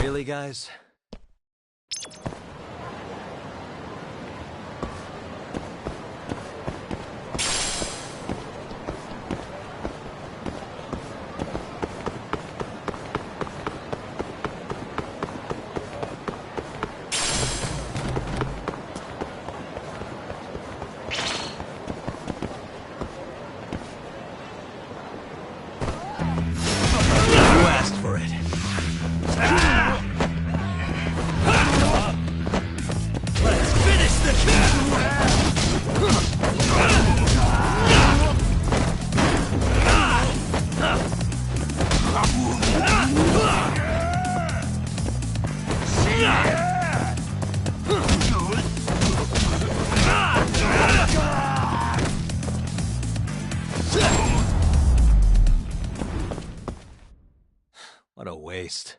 Really, guys? What a waste.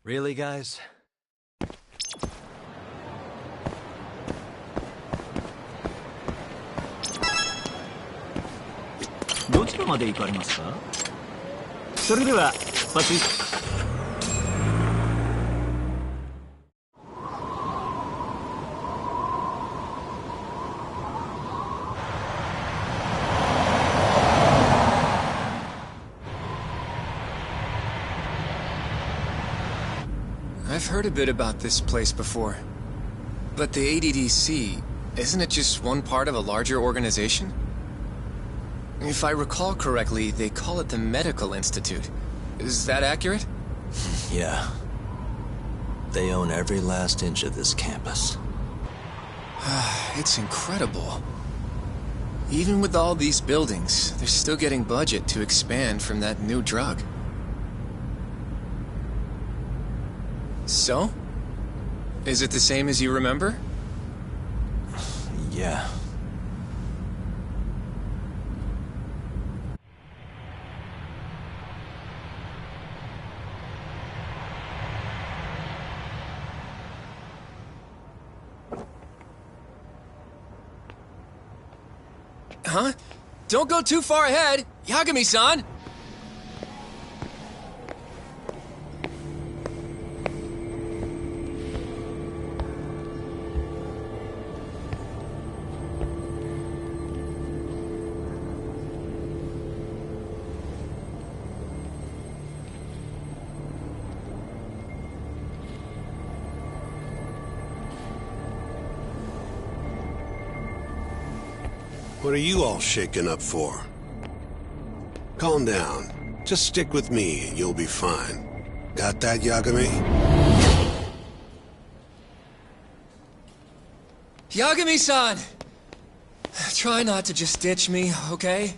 Really, guys? どちらまで行かれますか？それでは出発。I've heard a bit about this place before. But the ADDC, isn't it just one part of a larger organization? If I recall correctly, they call it the Medical Institute. Is that accurate? Yeah. They own every last inch of this campus. It's incredible. Even with all these buildings, they're still getting budget to expand from that new drug. So? Is it the same as you remember? Yeah. Huh? Don't go too far ahead! Yagami-san! What are you all shaken up for? Calm down. Just stick with me and you'll be fine. Got that, Yagami? Yagami-san! Try not to just ditch me, okay?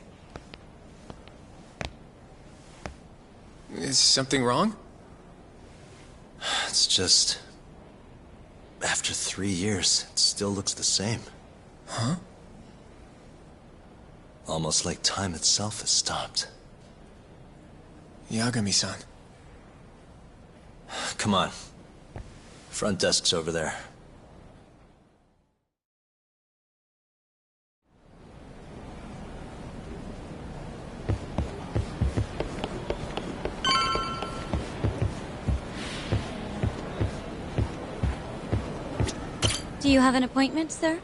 Is something wrong? It's just... After 3 years, it still looks the same. Huh? Almost like time itself has stopped. Yagami-san. Come on. Front desk's over there. Do you have an appointment, sir?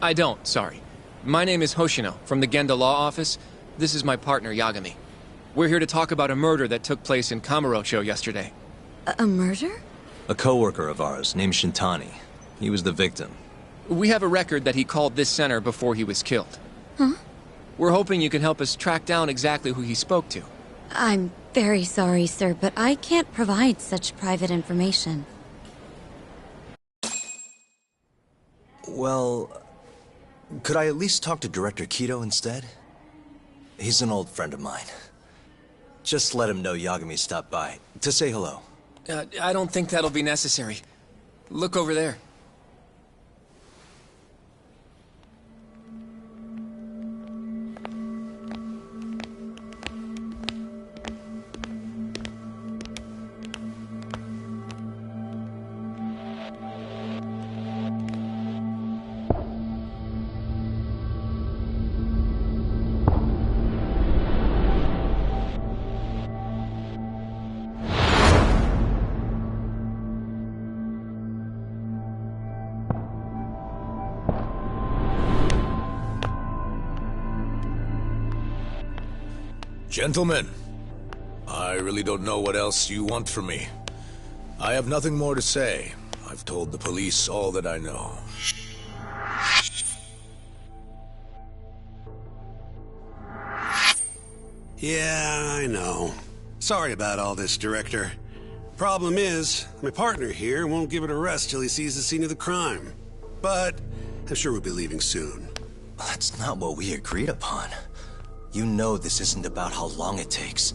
I don't, sorry. My name is Hoshino, from the Genda Law Office. This is my partner, Yagami. We're here to talk about a murder that took place in Kamurocho yesterday. A murder? A coworker of ours named Shintani. He was the victim. We have a record that he called this center before he was killed. Huh? We're hoping you can help us track down exactly who he spoke to. I'm very sorry, sir, but I can't provide such private information. Well, could I at least talk to Director Kido instead? He's an old friend of mine. Just let him know Yagami stopped by, to say hello. I don't think that'll be necessary. Look over there. Gentlemen, I really don't know what else you want from me. I have nothing more to say. I've told the police all that I know. Yeah, I know. Sorry about all this, Director. Problem is, my partner here won't give it a rest till he sees the scene of the crime. But I'm sure we'll be leaving soon. That's not what we agreed upon. You know this isn't about how long it takes.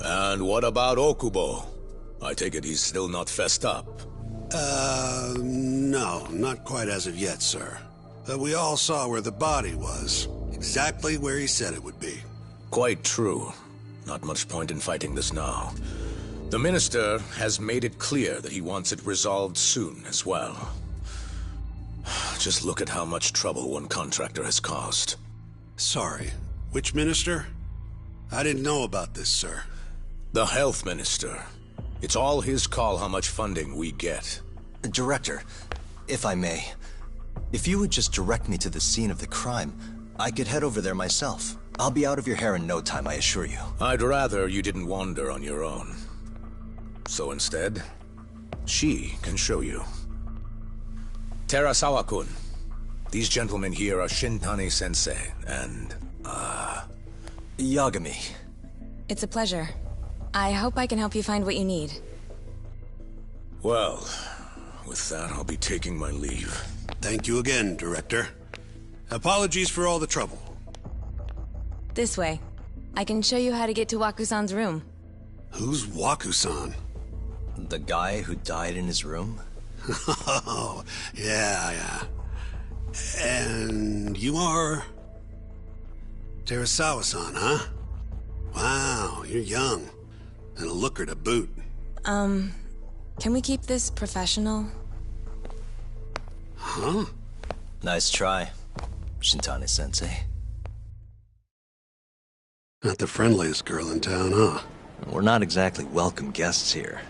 And what about Okubo? I take it he's still not fessed up. No, not quite as of yet, sir. But we all saw where the body was. Exactly where he said it would be. Quite true. Not much point in fighting this now. The Minister has made it clear that he wants it resolved soon as well. Just look at how much trouble one contractor has caused. Sorry, which minister? I didn't know about this, sir. The Health Minister. It's all his call how much funding we get. Director, if I may, if you would just direct me to the scene of the crime, I could head over there myself. I'll be out of your hair in no time, I assure you. I'd rather you didn't wander on your own. So instead, she can show you. Terasawa-kun, these gentlemen here are Shintani-sensei and, Yagami. It's a pleasure. I hope I can help you find what you need. Well, with that, I'll be taking my leave. Thank you again, Director. Apologies for all the trouble. This way. I can show you how to get to Waku-san's room. Who's Waku-san? The guy who died in his room? Oh, yeah. And you are... Terasawa-san, huh? Wow, you're young. And a looker to boot. Can we keep this professional? Huh? Nice try, Shintani-sensei. Not the friendliest girl in town, huh? We're not exactly welcome guests here.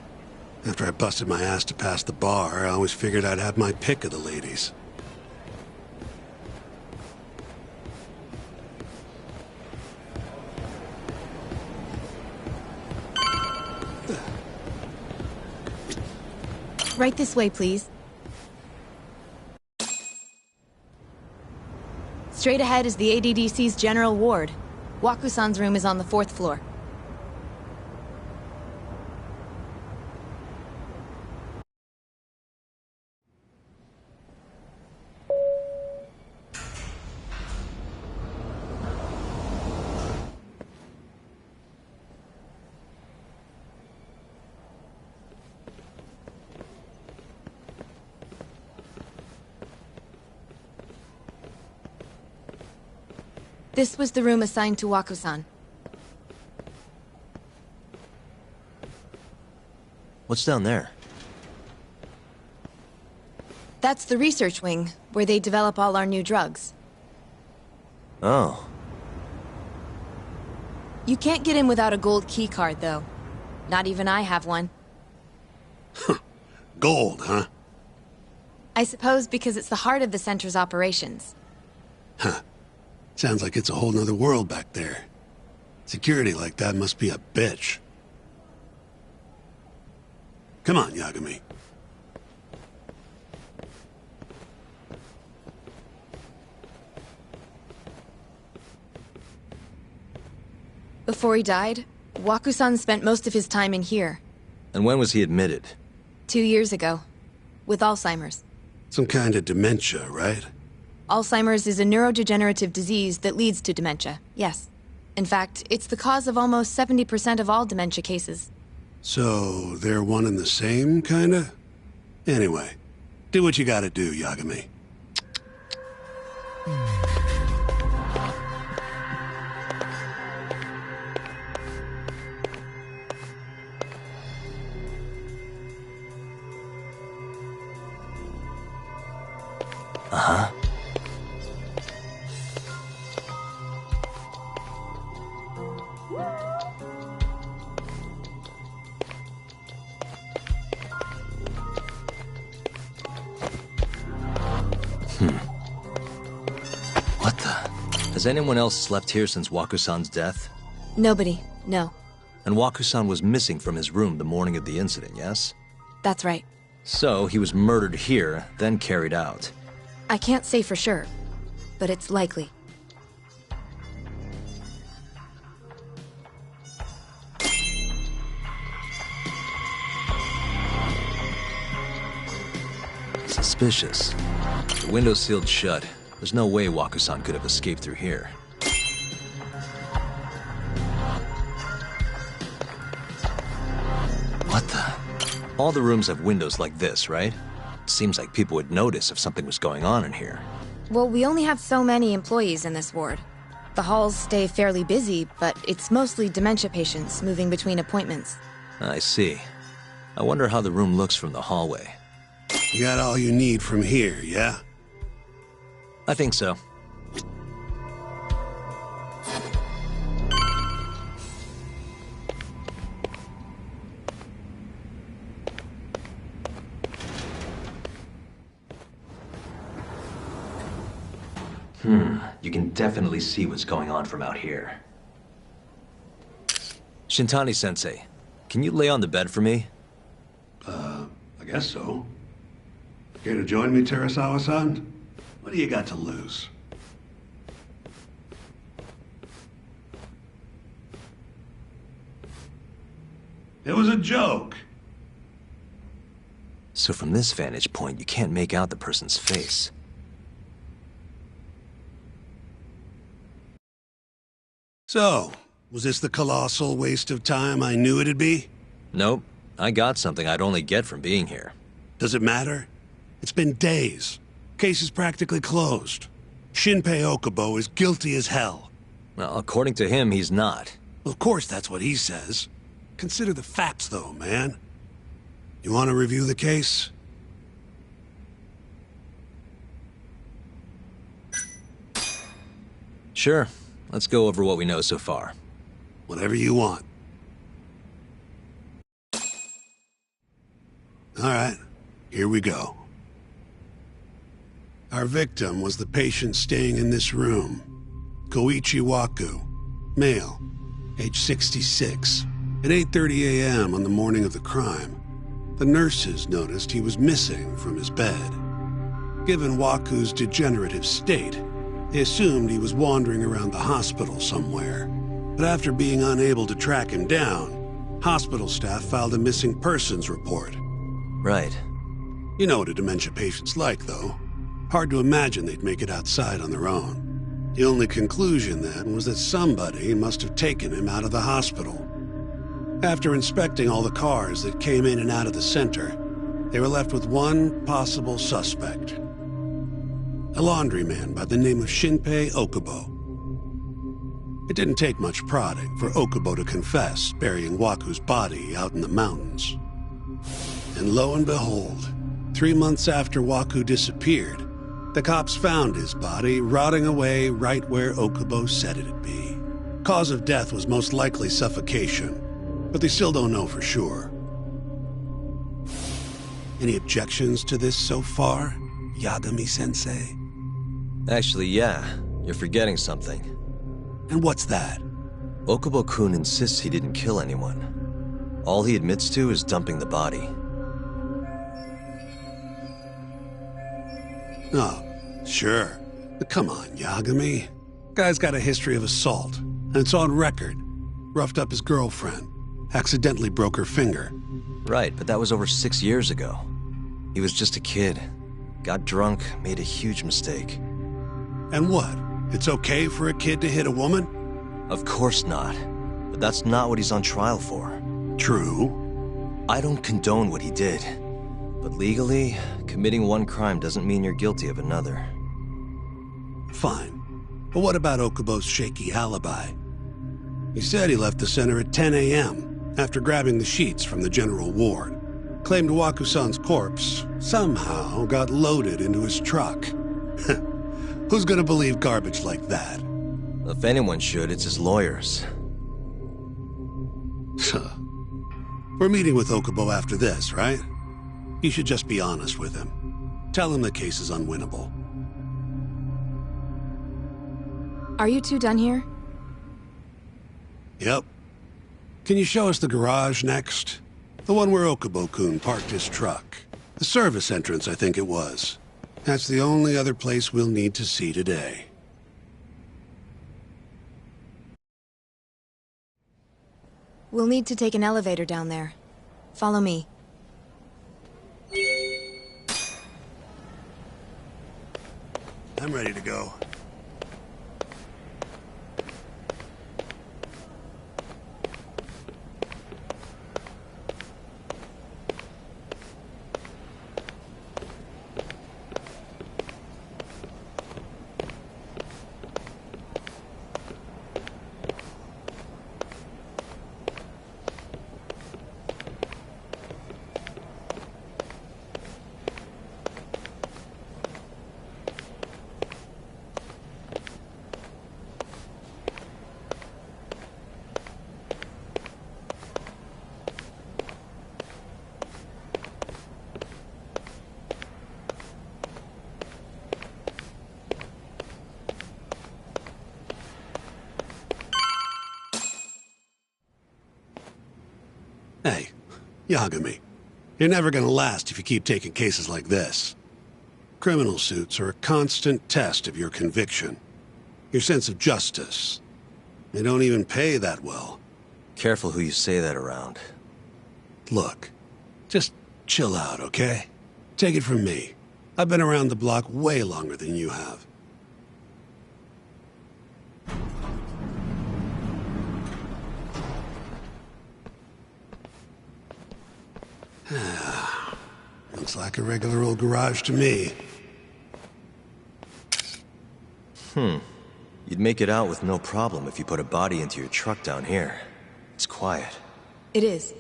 After I busted my ass to pass the bar, I always figured I'd have my pick of the ladies. Right this way, please. Straight ahead is the ADDC's general ward. Waku-san's room is on the 4th floor. This was the room assigned to Waku-san. What's down there? That's the research wing, where they develop all our new drugs. Oh. You can't get in without a gold key card, though. Not even I have one. Gold, huh? I suppose because it's the heart of the center's operations. Huh. Sounds like it's a whole nother world back there. Security like that must be a bitch. Come on, Yagami. Before he died, Waku-san spent most of his time in here. And when was he admitted? 2 years ago. With Alzheimer's. Some kind of dementia, right? Alzheimer's is a neurodegenerative disease that leads to dementia, yes. In fact, it's the cause of almost 70% of all dementia cases. So, they're one and the same, kinda? Anyway, do what you gotta do, Yagami. Uh-huh. What the? Has anyone else slept here since Waku-san's death? Nobody, no. And Waku-san was missing from his room the morning of the incident, yes? That's right. So, he was murdered here, then carried out. I can't say for sure, but it's likely. Suspicious. The window's sealed shut. There's no way Waku-san could have escaped through here. What the? All the rooms have windows like this, right? Seems like people would notice if something was going on in here. Well, we only have so many employees in this ward. The halls stay fairly busy, but it's mostly dementia patients moving between appointments. I see. I wonder how the room looks from the hallway. You got all you need from here, yeah? I think so. You can definitely see what's going on from out here. Shintani-sensei, can you lay on the bed for me? I guess so. Care to join me, Terasawa-san? What do you got to lose? It was a joke. So from this vantage point, you can't make out the person's face. So, was this the colossal waste of time I knew it'd be? Nope. I got something I'd only get from being here. Does it matter? It's been days. Case is practically closed. Shinpei Okubo is guilty as hell. Well, according to him, he's not. Well, of course that's what he says. Consider the facts, though, man. You want to review the case? Sure. Let's go over what we know so far. Whatever you want. All right, here we go. Our victim was the patient staying in this room. Koichi Waku, male, age 66. At 8:30 a.m. on the morning of the crime, the nurses noticed he was missing from his bed. Given Waku's degenerative state, they assumed he was wandering around the hospital somewhere. But after being unable to track him down, hospital staff filed a missing persons report. Right. You know what a dementia patient's like, though. Hard to imagine they'd make it outside on their own. The only conclusion then was that somebody must have taken him out of the hospital. After inspecting all the cars that came in and out of the center, they were left with one possible suspect. A laundryman by the name of Shinpei Okubo. It didn't take much prodding for Okubo to confess burying Waku's body out in the mountains. And lo and behold, 3 months after Waku disappeared, the cops found his body rotting away right where Okubo said it'd be. Cause of death was most likely suffocation, but they still don't know for sure. Any objections to this so far, Yagami-sensei? Actually, yeah. You're forgetting something. And what's that? Okubo-kun insists he didn't kill anyone. All he admits to is dumping the body. Oh, sure. But come on, Yagami. Guy's got a history of assault, and it's on record. Roughed up his girlfriend. Accidentally broke her finger. Right, but that was over 6 years ago. He was just a kid. Got drunk, made a huge mistake. And what? It's okay for a kid to hit a woman? Of course not. But that's not what he's on trial for. True. I don't condone what he did. But legally, committing one crime doesn't mean you're guilty of another. Fine. But what about Okubo's shaky alibi? He said he left the center at 10 a.m. after grabbing the sheets from the general ward. Claimed Waku-san's corpse somehow got loaded into his truck. Who's gonna believe garbage like that? If anyone should, it's his lawyers. We're meeting with Okubo after this, right? You should just be honest with him. Tell him the case is unwinnable. Are you two done here? Yep. Can you show us the garage next? The one where Okubo-kun parked his truck. The service entrance, I think it was. That's the only other place we'll need to see today. We'll need to take an elevator down there. Follow me. I'm ready to go. Hey, Yagami, you're never gonna last if you keep taking cases like this. Criminal suits are a constant test of your conviction, your sense of justice. They don't even pay that well. Careful who you say that around. Look, just chill out, okay? Take it from me. I've been around the block way longer than you have. Looks like a regular old garage to me. You'd make it out with no problem if you put a body into your truck down here. It's quiet. It is.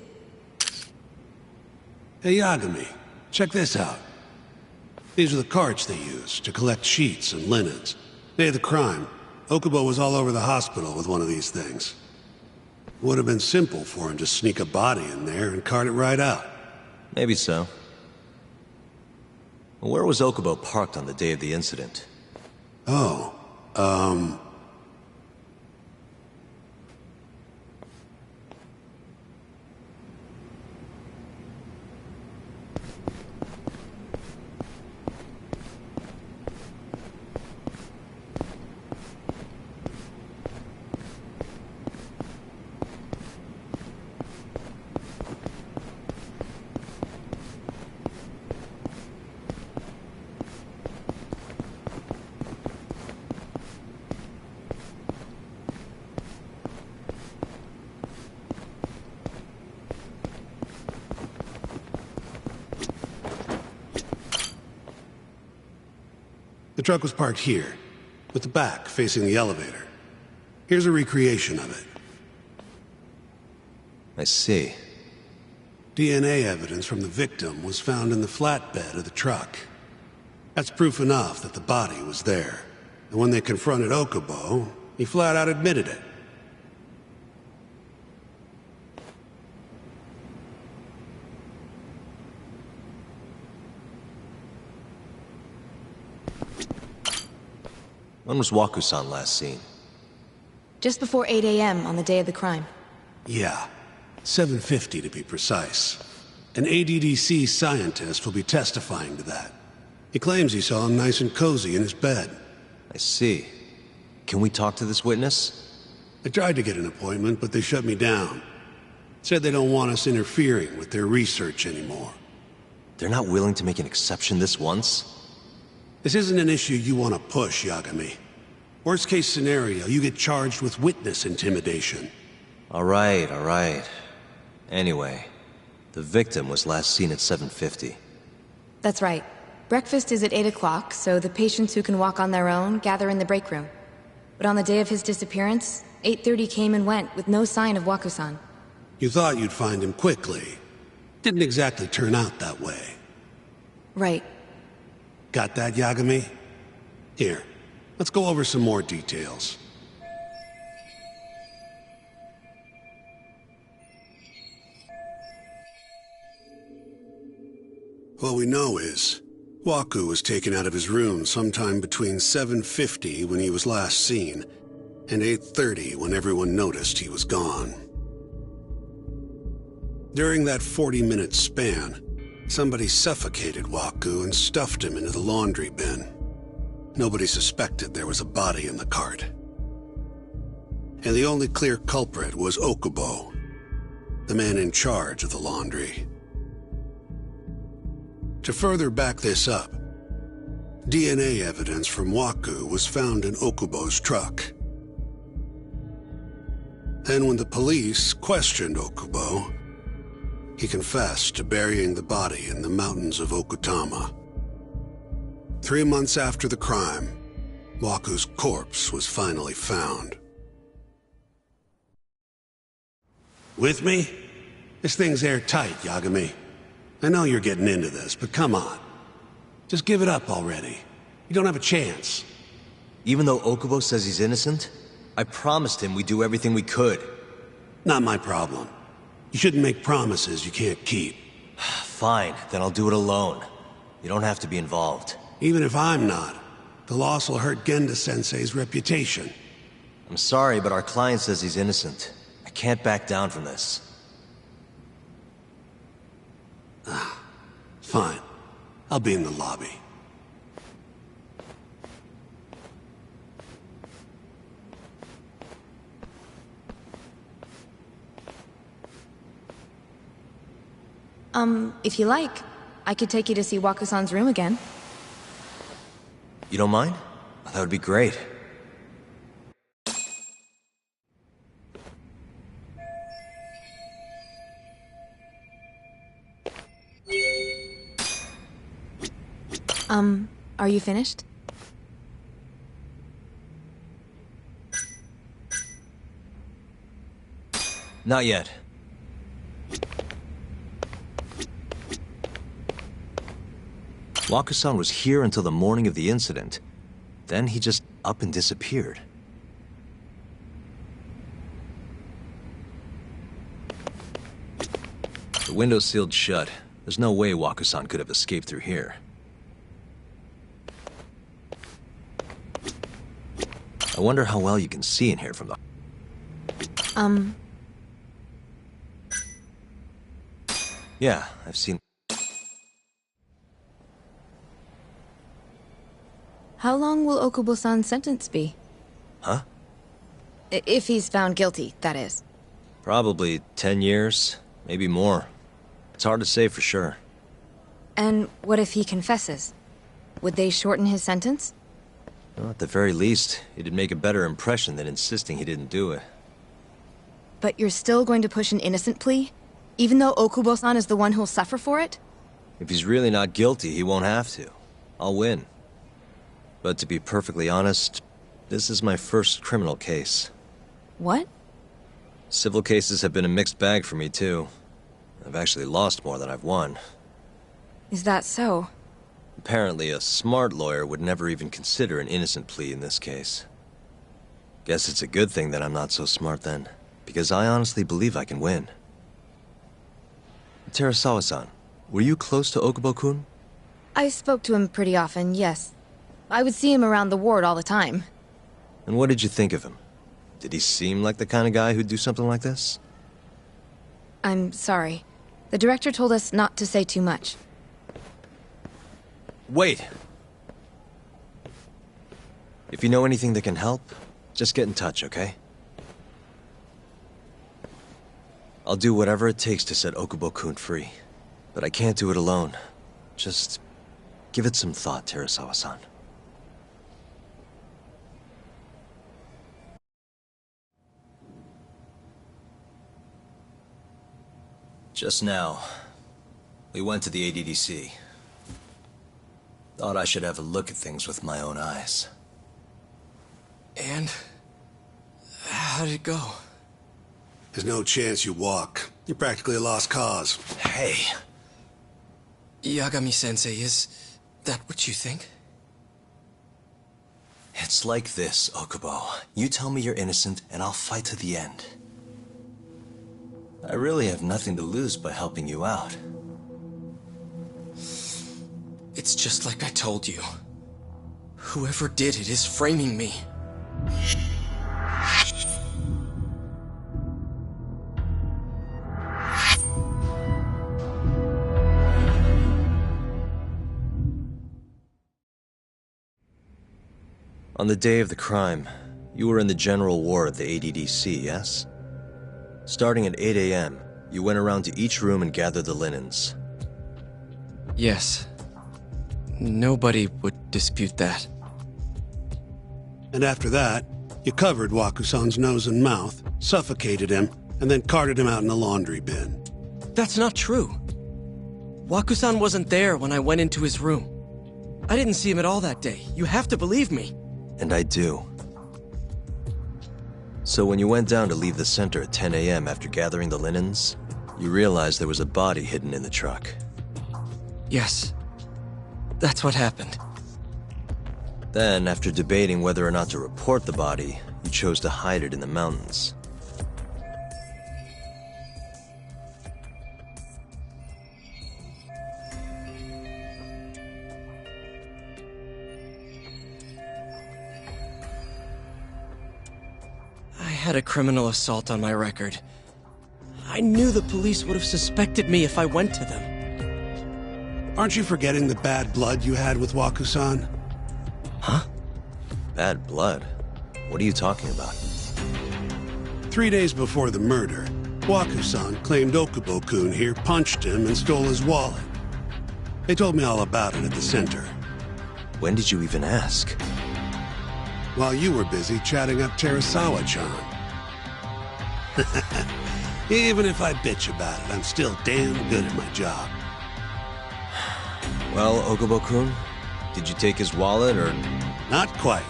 Hey, Yagami, check this out. These are the carts they use to collect sheets and linens. Day of the crime, Okubo was all over the hospital with one of these things. Would have been simple for him to sneak a body in there and cart it right out. Maybe so. Where was Okubo parked on the day of the incident? Oh, the truck was parked here, with the back facing the elevator. Here's a recreation of it. I see. DNA evidence from the victim was found in the flatbed of the truck. That's proof enough that the body was there. And when they confronted Okubo, he flat out admitted it. When was Waku-san last seen? Just before 8 a.m. on the day of the crime. Yeah, 7:50 to be precise. An ADDC scientist will be testifying to that. He claims he saw him nice and cozy in his bed. I see. Can we talk to this witness? I tried to get an appointment, but they shut me down. Said they don't want us interfering with their research anymore. They're not willing to make an exception this once? This isn't an issue you want to push, Yagami. Worst case scenario, you get charged with witness intimidation. All right. Anyway, the victim was last seen at 7:50. That's right. Breakfast is at 8 o'clock, so the patients who can walk on their own gather in the break room. But on the day of his disappearance, 8:30 came and went with no sign of Waku-san. You thought you'd find him quickly. Didn't exactly turn out that way. Right. Got that, Yagami? Here, let's go over some more details. What we know is, Waku was taken out of his room sometime between 7:50 when he was last seen, and 8:30 when everyone noticed he was gone. During that 40-minute span, somebody suffocated Waku and stuffed him into the laundry bin. Nobody suspected there was a body in the cart. And the only clear culprit was Okubo, the man in charge of the laundry. To further back this up, DNA evidence from Waku was found in Okubo's truck. Then when the police questioned Okubo, he confessed to burying the body in the mountains of Okutama. 3 months after the crime, Waku's corpse was finally found. With me? This thing's airtight, Yagami. I know you're getting into this, but come on. Just give it up already. You don't have a chance. Even though Okubo says he's innocent, I promised him we'd do everything we could. Not my problem. You shouldn't make promises you can't keep. Fine, then I'll do it alone. You don't have to be involved. Even if I'm not, the loss will hurt Genda-sensei's reputation. I'm sorry, but our client says he's innocent. I can't back down from this. Fine. I'll be in the lobby. If you like, I could take you to see Waku-san's room again. You don't mind? That would be great. Are you finished? Not yet. Waku-san was here until the morning of the incident. Then he just up and disappeared. The window's sealed shut. There's no way Waku-san could have escaped through here. I wonder how well you can see in here from the... Yeah, I've seen... How long will Okubo-san's sentence be? Huh? If he's found guilty, that is. Probably 10 years, maybe more. It's hard to say for sure. And what if he confesses? Would they shorten his sentence? Well, at the very least, it'd make a better impression than insisting he didn't do it. But you're still going to push an innocent plea? Even though Okubo-san is the one who'll suffer for it? If he's really not guilty, he won't have to. I'll win. But to be perfectly honest, this is my first criminal case. What? Civil cases have been a mixed bag for me, too. I've actually lost more than I've won. Is that so? Apparently, a smart lawyer would never even consider an innocent plea in this case. Guess it's a good thing that I'm not so smart then, because I honestly believe I can win. Terasawa-san, were you close to Okubo-kun? I spoke to him pretty often, yes. I would see him around the ward all the time. And what did you think of him? Did he seem like the kind of guy who'd do something like this? I'm sorry. The director told us not to say too much. Wait! If you know anything that can help, just get in touch, okay? I'll do whatever it takes to set Okubo-kun free. But I can't do it alone. Just give it some thought, Terasawa-san. Just now, we went to the ADDC. Thought I should have a look at things with my own eyes. And? How did it go? There's no chance you walk. You're practically a lost cause. Hey! Yagami-sensei, is that what you think? It's like this, Okubo. You tell me you're innocent, and I'll fight to the end. I really have nothing to lose by helping you out. It's just like I told you. Whoever did it is framing me. On the day of the crime, you were in the general ward at the ADDC, yes? Starting at 8 a.m., you went around to each room and gathered the linens. Yes. Nobody would dispute that. And after that, you covered Wakusan's nose and mouth, suffocated him, and then carted him out in a laundry bin. That's not true. Wakusan wasn't there when I went into his room. I didn't see him at all that day. You have to believe me. And I do. So when you went down to leave the center at 10 a.m. after gathering the linens, you realized there was a body hidden in the truck. Yes. That's what happened. Then, after debating whether or not to report the body, you chose to hide it in the mountains. I had a criminal assault on my record. I knew the police would have suspected me if I went to them. Aren't you forgetting the bad blood you had with Wakusan? Huh? Bad blood? What are you talking about? 3 days before the murder, Wakusan claimed Okubo-kun here punched him and stole his wallet. They told me all about it at the center. When did you even ask? While you were busy chatting up Terasawa-chan. Even if I bitch about it, I'm still damn good at my job. Well, Okubo-kun, did you take his wallet, or...? Not quite.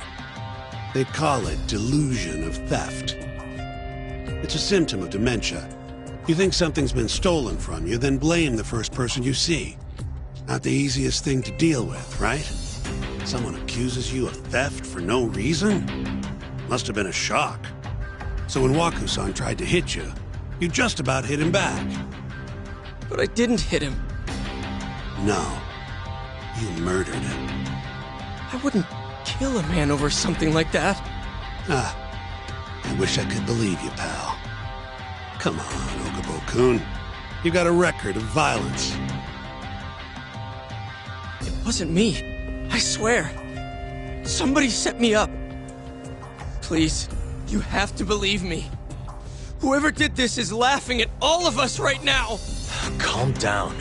They call it delusion of theft. It's a symptom of dementia. You think something's been stolen from you, then blame the first person you see. Not the easiest thing to deal with, right? Someone accuses you of theft for no reason? Must have been a shock. So when Wakusan tried to hit you, you just about hit him back. But I didn't hit him. No. You murdered him. I wouldn't kill a man over something like that. I wish I could believe you, pal. Come on, Okubo-kun. You got a record of violence. It wasn't me. I swear. Somebody set me up. Please, you have to believe me. Whoever did this is laughing at all of us right now. Calm down.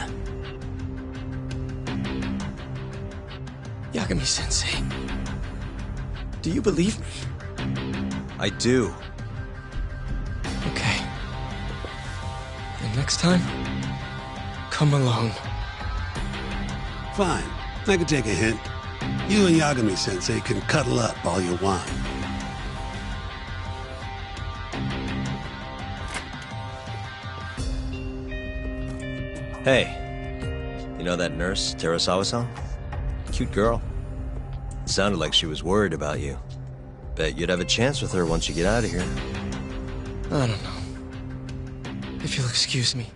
Yagami-sensei, do you believe me? I do. Okay. And next time, come alone. Fine. I can take a hint. You and Yagami-sensei can cuddle up all you want. Hey, you know that nurse, Terasawa-san? Cute girl. Sounded like she was worried about you. Bet you'd have a chance with her once you get out of here. I don't know. If you'll excuse me.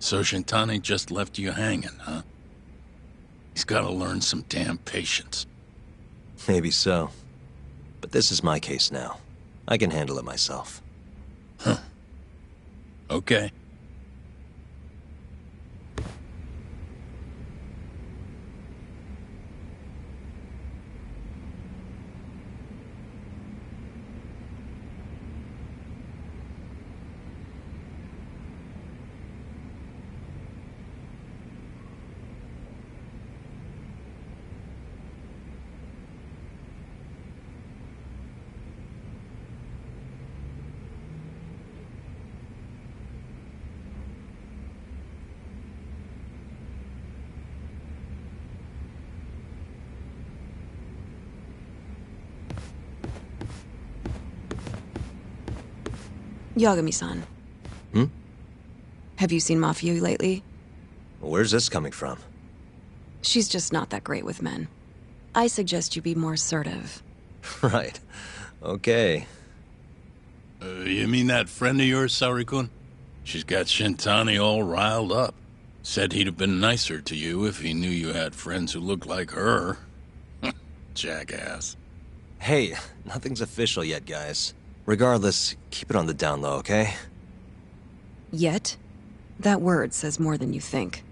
So Shintani just left you hanging, huh? He's gotta learn some damn patience. Maybe so. But this is my case now. I can handle it myself. Huh. Okay. Yagami-san. Hmm? Have you seen Mafia lately? Where's this coming from? She's just not that great with men. I suggest you be more assertive. Right. Okay. You mean that friend of yours, Saori-kun? She's got Shintani all riled up. Said he'd have been nicer to you if he knew you had friends who looked like her. Jackass. Hey, nothing's official yet, guys. Regardless, keep it on the down low, okay? Yet? That word says more than you think.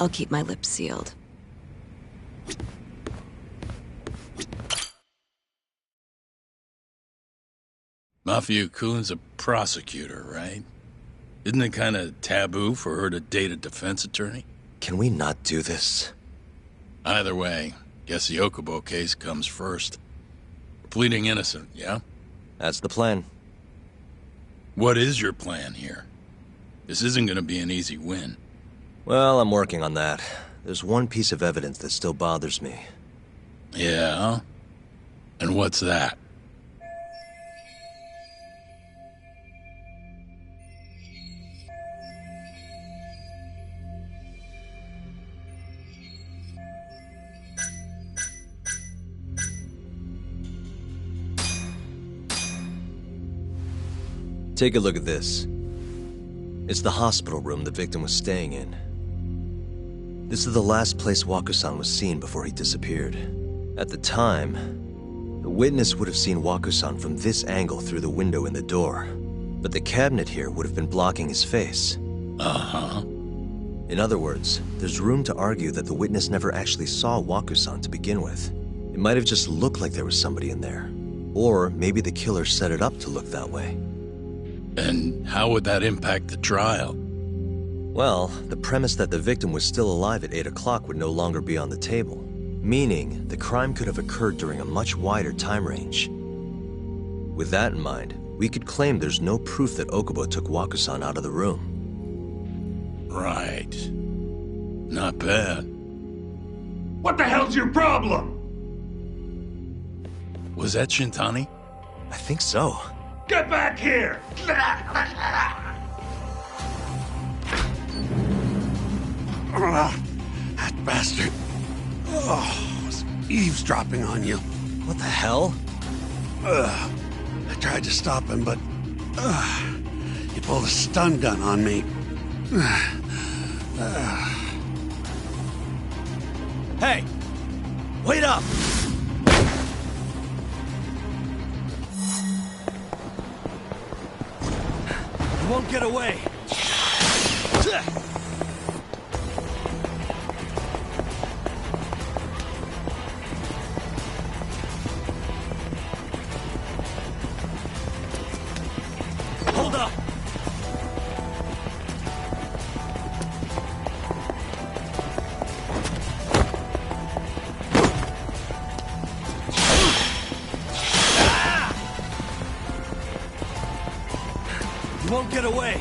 I'll keep my lips sealed. Mafia-kun's a prosecutor, right? Isn't it kind of taboo for her to date a defense attorney? Can we not do this? Either way, guess the Okubo case comes first. Pleading innocent, yeah? That's the plan. What is your plan here? This isn't gonna be an easy win. Well, I'm working on that. There's one piece of evidence that still bothers me. Yeah? And what's that? Take a look at this. It's the hospital room the victim was staying in. This is the last place Waku-san was seen before he disappeared. At the time, the witness would have seen Waku-san from this angle through the window in the door, but the cabinet here would have been blocking his face. Uh-huh. In other words, there's room to argue that the witness never actually saw Waku-san to begin with. It might have just looked like there was somebody in there. Or maybe the killer set it up to look that way. And how would that impact the trial? Well, the premise that the victim was still alive at 8 o'clock would no longer be on the table. Meaning, the crime could have occurred during a much wider time range. With that in mind, we could claim there's no proof that Okubo took Waku-san out of the room. Right. Not bad. What the hell's your problem? Was that Shintani? I think so. Get back here! That bastard. Oh, was eavesdropping on you. What the hell? I tried to stop him, but he pulled a stun gun on me. Hey! Wait up! You won't get away! Hold up! You won't get away!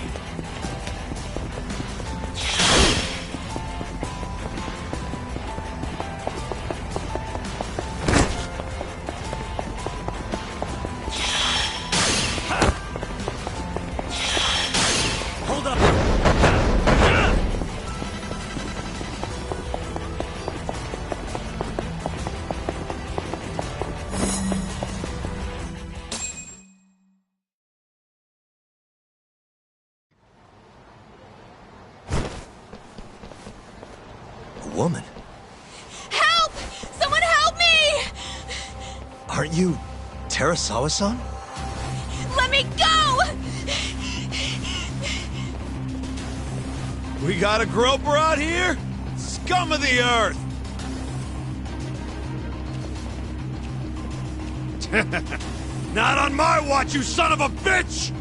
Hold up! A woman? Help! Someone help me! Aren't you Terasawa-san? Let me go! We got a groper out here? Scum of the earth! Not on my watch, you son of a bitch!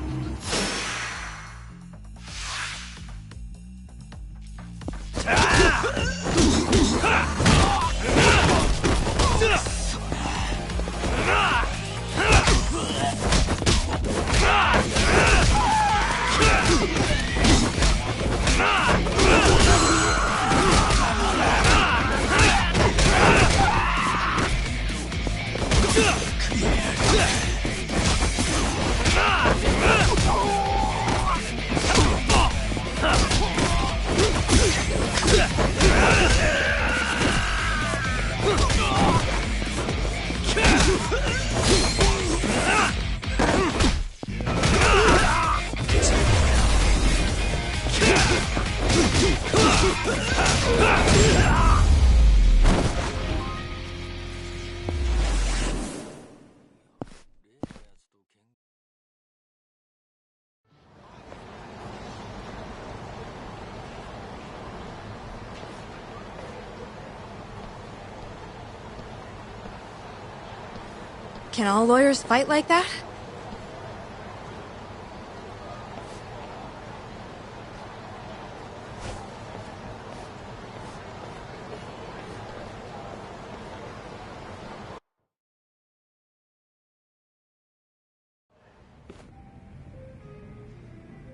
Can all lawyers fight like that?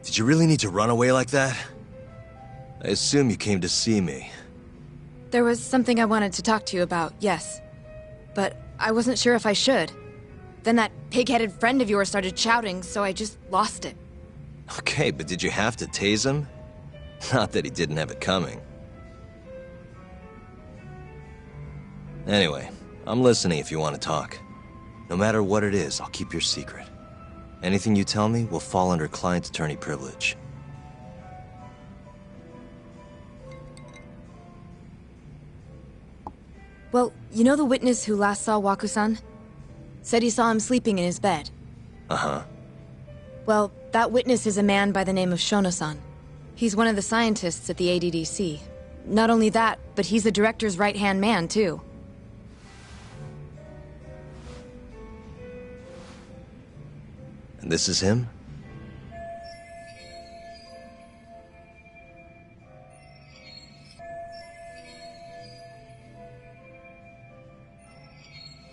Did you really need to run away like that? I assume you came to see me. There was something I wanted to talk to you about, yes. But I wasn't sure if I should. Then that pig-headed friend of yours started shouting, so I just lost it. Okay, but did you have to tase him? Not that he didn't have it coming. Anyway, I'm listening if you want to talk. No matter what it is, I'll keep your secret. Anything you tell me will fall under client attorney privilege. Well, you know the witness who last saw Waku-san? Said he saw him sleeping in his bed. Uh-huh. Well, that witness is a man by the name of Shono-san. He's one of the scientists at the ADDC. Not only that, but he's the director's right-hand man, too. And this is him?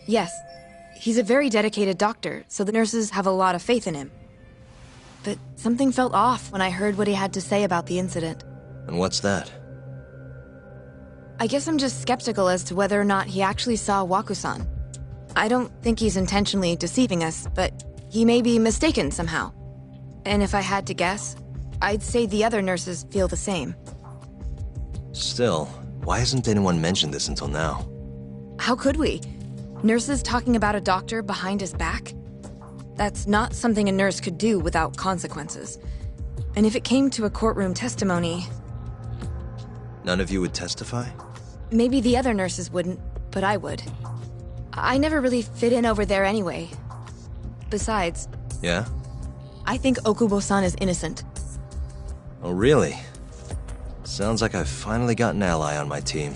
Yes. He's a very dedicated doctor, so the nurses have a lot of faith in him. But something felt off when I heard what he had to say about the incident. And what's that? I guess I'm just skeptical as to whether or not he actually saw Waku-san. I don't think he's intentionally deceiving us, but he may be mistaken somehow. And if I had to guess, I'd say the other nurses feel the same. Still, why hasn't anyone mentioned this until now? How could we? Nurses talking about a doctor behind his back? That's not something a nurse could do without consequences. And if it came to a courtroom testimony... None of you would testify? Maybe the other nurses wouldn't, but I would. I never really fit in over there anyway. Besides... Yeah? I think Okubo-san is innocent. Oh, really? Sounds like I've finally got an ally on my team.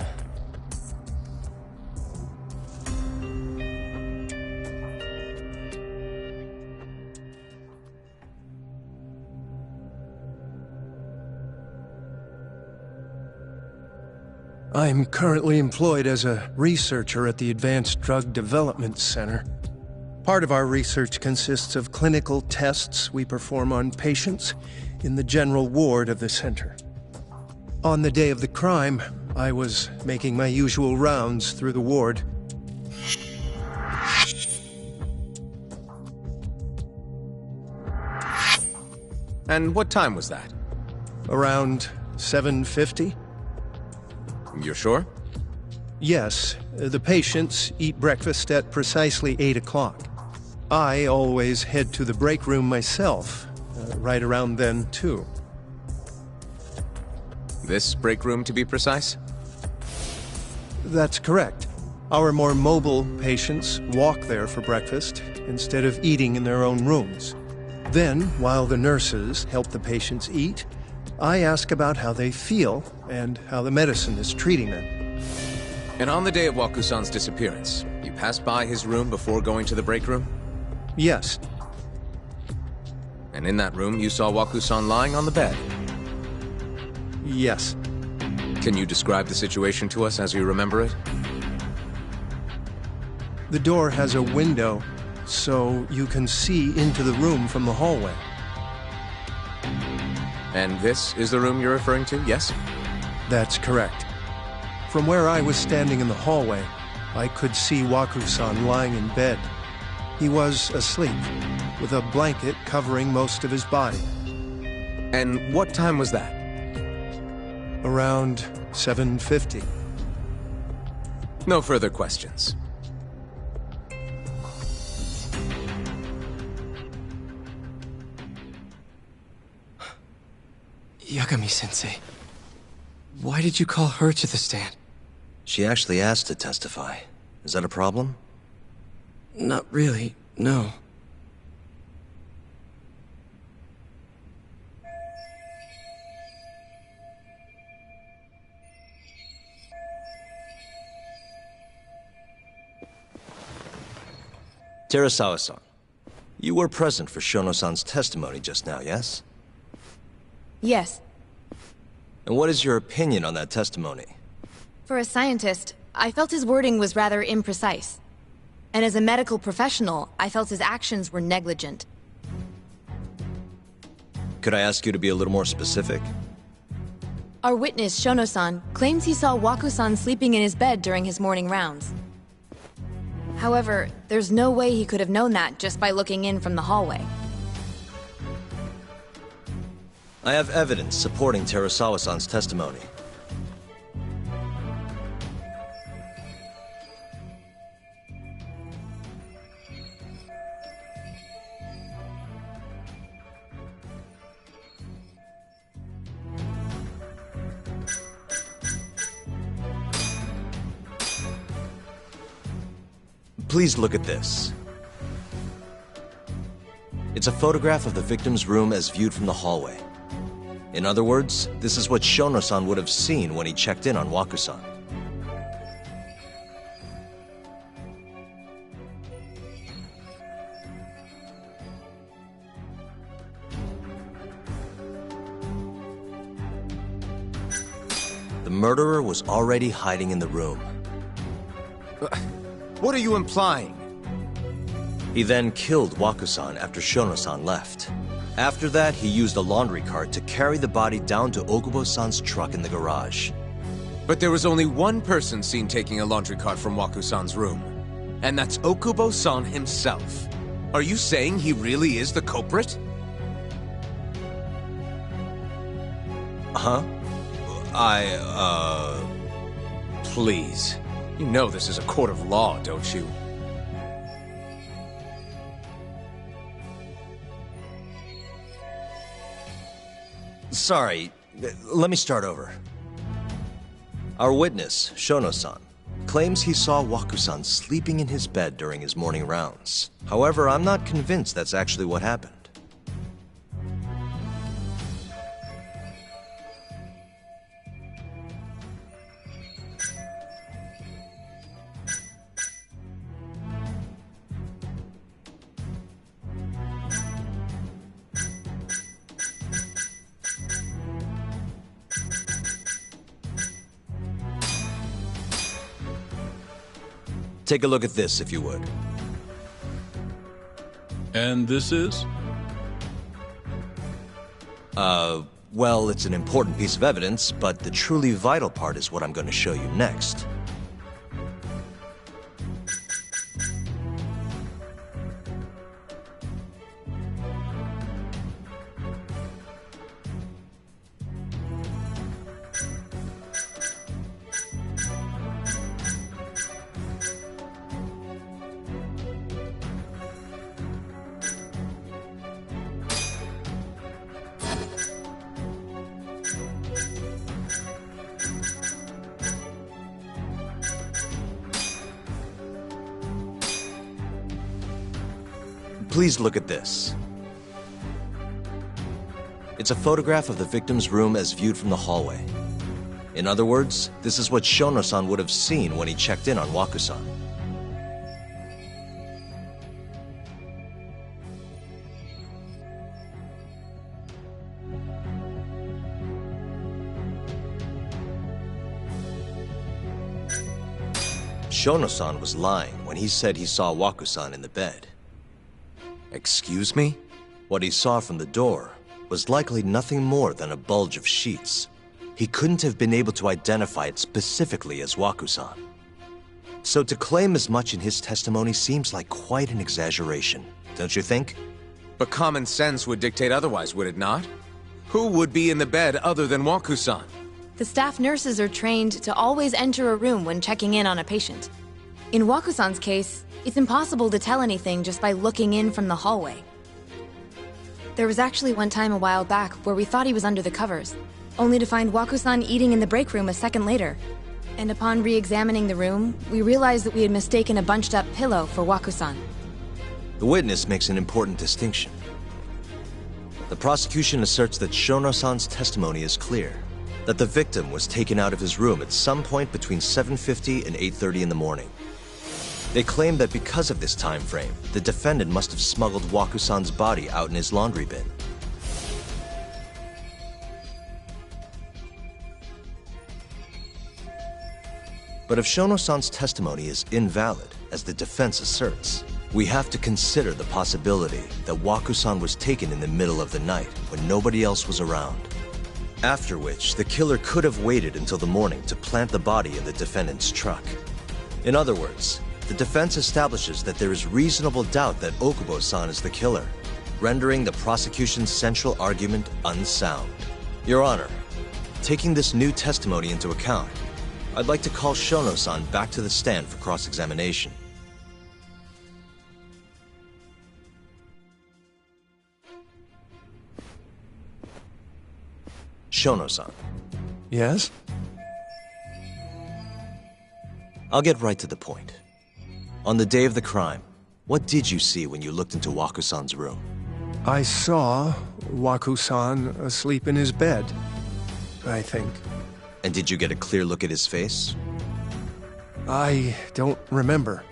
I'm currently employed as a researcher at the Advanced Drug Development Center. Part of our research consists of clinical tests we perform on patients in the general ward of the center. On the day of the crime, I was making my usual rounds through the ward. And what time was that? Around 7:50? You're sure? Yes, the patients eat breakfast at precisely 8 o'clock. I always head to the break room myself, right around then, too. This break room, to be precise? That's correct. Our more mobile patients walk there for breakfast instead of eating in their own rooms. Then, while the nurses help the patients eat, I ask about how they feel and how the medicine is treating them. And on the day of Waku-san's disappearance, you passed by his room before going to the break room? Yes. And in that room, you saw Waku-san lying on the bed? Yes. Can you describe the situation to us as you remember it? The door has a window, so you can see into the room from the hallway. And this is the room you're referring to, yes? That's correct. From where I was standing in the hallway, I could see Waku-san lying in bed. He was asleep, with a blanket covering most of his body. And what time was that? Around 7:50. No further questions. Yagami-sensei, why did you call her to the stand? She actually asked to testify. Is that a problem? Not really, no. Terasawa-san, you were present for Shono-san's testimony just now, yes? Yes. And what is your opinion on that testimony? For a scientist, I felt his wording was rather imprecise. And as a medical professional, I felt his actions were negligent. Could I ask you to be a little more specific? Our witness, Shono-san, claims he saw Waku-san sleeping in his bed during his morning rounds. However, there's no way he could have known that just by looking in from the hallway. I have evidence supporting Terasawa-san's testimony. Please look at this. It's a photograph of the victim's room as viewed from the hallway. In other words, this is what Shono-san would have seen when he checked in on Waku-san. The murderer was already hiding in the room. What are you implying? He then killed Waku-san after Shono-san left. After that, he used a laundry cart to carry the body down to Okubo-san's truck in the garage. But there was only one person seen taking a laundry cart from Waku-san's room. And that's Okubo-san himself. Are you saying he really is the culprit? Huh? Please. You know this is a court of law, don't you? Sorry, let me start over. Our witness, Shono-san, claims he saw Waku-san sleeping in his bed during his morning rounds. However, I'm not convinced that's actually what happened. Take a look at this, if you would. And this is? Well, it's an important piece of evidence, but the truly vital part is what I'm going to show you next. Please look at this. It's a photograph of the victim's room as viewed from the hallway. In other words, this is what Shono-san would have seen when he checked in on Waku-san. Shono-san was lying when he said he saw Waku-san in the bed. Excuse me? What he saw from the door was likely nothing more than a bulge of sheets. He couldn't have been able to identify it specifically as Waku-san. So to claim as much in his testimony seems like quite an exaggeration, don't you think? But common sense would dictate otherwise, would it not? Who would be in the bed other than Waku-san? The staff nurses are trained to always enter a room when checking in on a patient. In Waku-san's case, it's impossible to tell anything just by looking in from the hallway. There was actually one time a while back where we thought he was under the covers, only to find Waku-san eating in the break room a second later. And upon re-examining the room, we realized that we had mistaken a bunched-up pillow for Waku-san. The witness makes an important distinction. The prosecution asserts that Shono-san's testimony is clear, that the victim was taken out of his room at some point between 7:50 and 8:30 in the morning. They claim that because of this time frame, the defendant must have smuggled Waku-san's body out in his laundry bin. But if Shono-san's testimony is invalid, as the defense asserts, we have to consider the possibility that Waku-san was taken in the middle of the night when nobody else was around. After which, the killer could have waited until the morning to plant the body in the defendant's truck. In other words, the defense establishes that there is reasonable doubt that Okubo-san is the killer, rendering the prosecution's central argument unsound. Your Honor, taking this new testimony into account, I'd like to call Shono-san back to the stand for cross-examination. Shono-san. Yes? I'll get right to the point. On the day of the crime, what did you see when you looked into Waku-san's room? I saw Waku-san asleep in his bed, I think. And did you get a clear look at his face? I don't remember.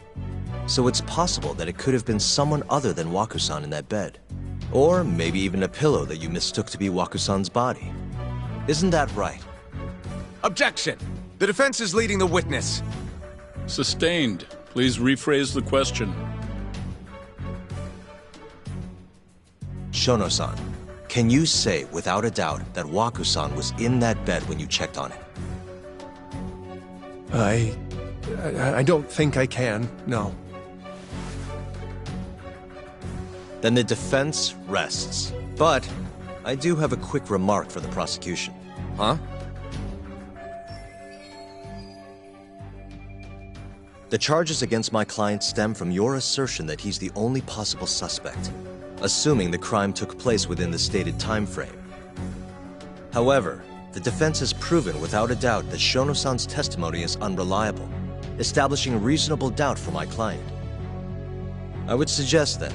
So it's possible that it could have been someone other than Waku-san in that bed. Or maybe even a pillow that you mistook to be Waku-san's body. Isn't that right? Objection! The defense is leading the witness. Sustained. Please rephrase the question. Shono-san, can you say without a doubt that Waku-san was in that bed when you checked on him? I don't think I can, no. Then the defense rests. But I do have a quick remark for the prosecution. Huh? The charges against my client stem from your assertion that he's the only possible suspect, assuming the crime took place within the stated time frame. However, the defense has proven without a doubt that Shono-san's testimony is unreliable, establishing reasonable doubt for my client. I would suggest then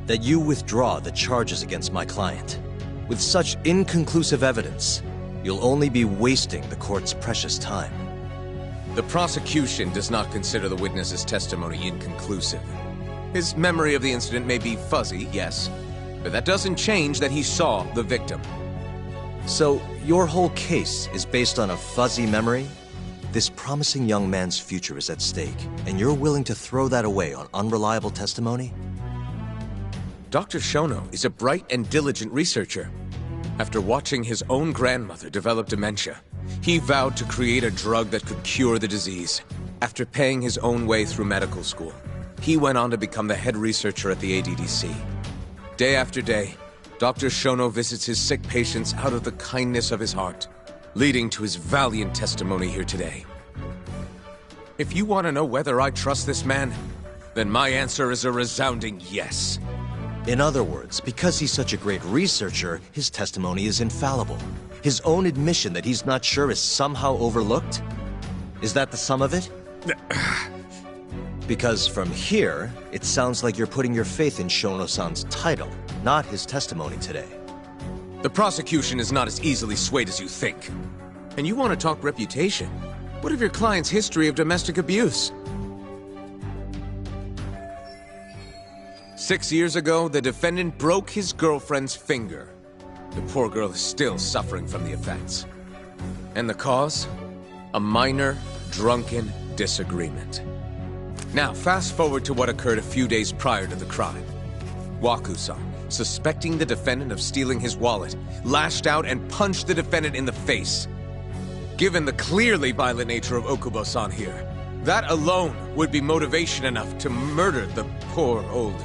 that you withdraw the charges against my client. With such inconclusive evidence, you'll only be wasting the court's precious time. The prosecution does not consider the witness's testimony inconclusive. His memory of the incident may be fuzzy, yes, but that doesn't change that he saw the victim. So, your whole case is based on a fuzzy memory? This promising young man's future is at stake, and you're willing to throw that away on unreliable testimony? Dr. Shono is a bright and diligent researcher. After watching his own grandmother develop dementia, he vowed to create a drug that could cure the disease. After paying his own way through medical school, he went on to become the head researcher at the ADDC. Day after day, Dr. Shono visits his sick patients out of the kindness of his heart, leading to his valiant testimony here today. If you want to know whether I trust this man, then my answer is a resounding yes. In other words, because he's such a great researcher, his testimony is infallible. His own admission that he's not sure is somehow overlooked? Is that the sum of it? Because from here, it sounds like you're putting your faith in Shono-san's title, not his testimony today. The prosecution is not as easily swayed as you think. And you want to talk reputation? What of your client's history of domestic abuse? 6 years ago, the defendant broke his girlfriend's finger. The poor girl is still suffering from the effects. And the cause? A minor, drunken disagreement. Now, fast forward to what occurred a few days prior to the crime. Waku-san, suspecting the defendant of stealing his wallet, lashed out and punched the defendant in the face. Given the clearly violent nature of Okubo-san here, that alone would be motivation enough to murder the poor old...